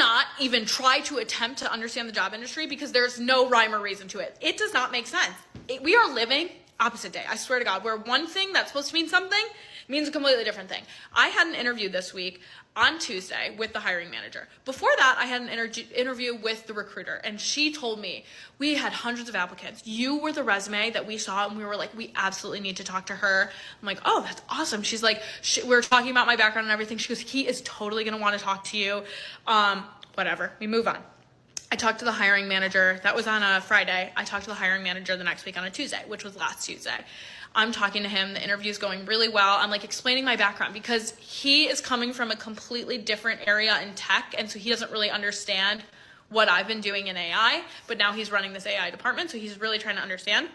not even try to attempt to understand the job industry because there's no rhyme or reason to it. It does not make sense. We are living opposite day. I swear to God, where one thing that's supposed to mean something means a completely different thing. I had an interview this week on Tuesday with the hiring manager. Before that, I had an interview with the recruiter, and she told me, we had hundreds of applicants. You were the resume that we saw, and we were like, we absolutely need to talk to her. I'm like, oh, that's awesome. She's like, we were talking about my background and everything. She goes, he is totally going to want to talk to you. Whatever, we move on. I talked to the hiring manager. That was on a Friday. I talked to the hiring manager the next week on a Tuesday, which was last Tuesday. I'm talking to him. The interview is going really well. I'm like explaining my background because he is coming from a completely different area in tech. And so he doesn't really understand what I've been doing in AI, but now he's running this AI department. So he's really trying to understand.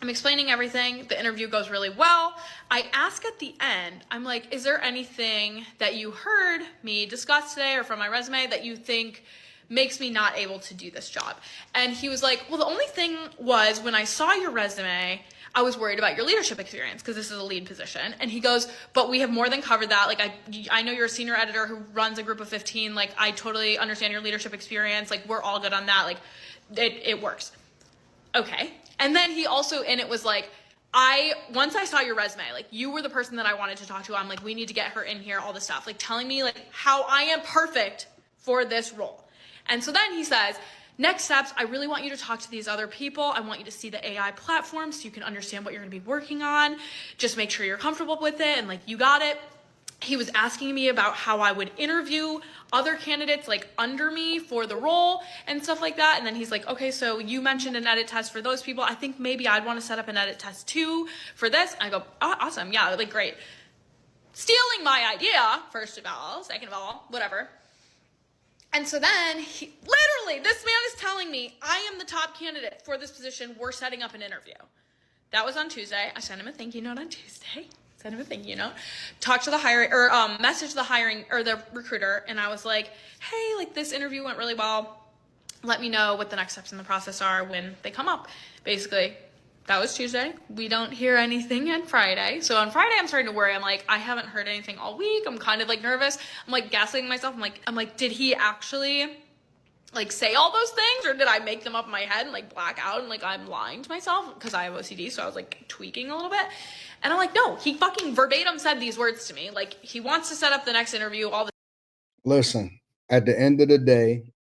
I'm explaining everything. The interview goes really well. I ask at the end, I'm like, is there anything that you heard me discuss today or from my resume that you think makes me not able to do this job? And he was like, well, the only thing was when I saw your resume, I was worried about your leadership experience because this is a lead position. And he goes, but we have more than covered that. Like, I know you're a senior editor who runs a group of 15. Like, I totally understand your leadership experience. Like, we're all good on that. Like, it works. Okay. And then he also, and it was like, once I saw your resume, like, you were the person that I wanted to talk to. I'm like, we need to get her in here, all this stuff. Like, telling me, like, how I am perfect for this role. And so then he says, next steps, I really want you to talk to these other people. I want you to see the AI platform so you can understand what you're going to be working on. Just make sure you're comfortable with it and, like, you got it. He was asking me about how I would interview other candidates, like, under me for the role and stuff like that. And then he's like, okay, so you mentioned an edit test for those people. I think maybe I'd want to set up an edit test too for this. I go, oh, awesome. Yeah, like, great. Stealing my idea, first of all, second of all, whatever. And so then, literally, this man is telling me, I am the top candidate for this position. We're setting up an interview. That was on Tuesday. I sent him a thank you note on Tuesday. Sent him a thank you note. Talked to the messaged the hiring, or the recruiter, and I was like, hey, like, this interview went really well. Let me know what the next steps in the process are when they come up. Basically, that was Tuesday. We don't hear anything on Friday. So on Friday, I'm starting to worry. I'm like, I haven't heard anything all week. I'm kind of, like, nervous. I'm, like, gaslighting myself. I'm like, did he actually, like, say all those things, or did I make them up in my head and, like, black out and, like, I'm lying to myself because I have OCD, so I was, like, tweaking a little bit. And I'm like, no, he fucking verbatim said these words to me. Like, he wants to set up the next interview, all the— Listen, at the end of the day,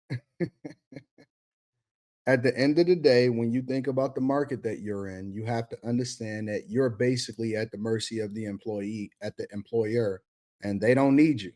when you think about the market that you're in, you have to understand that you're basically at the mercy of the employee, at the employer, and they don't need you.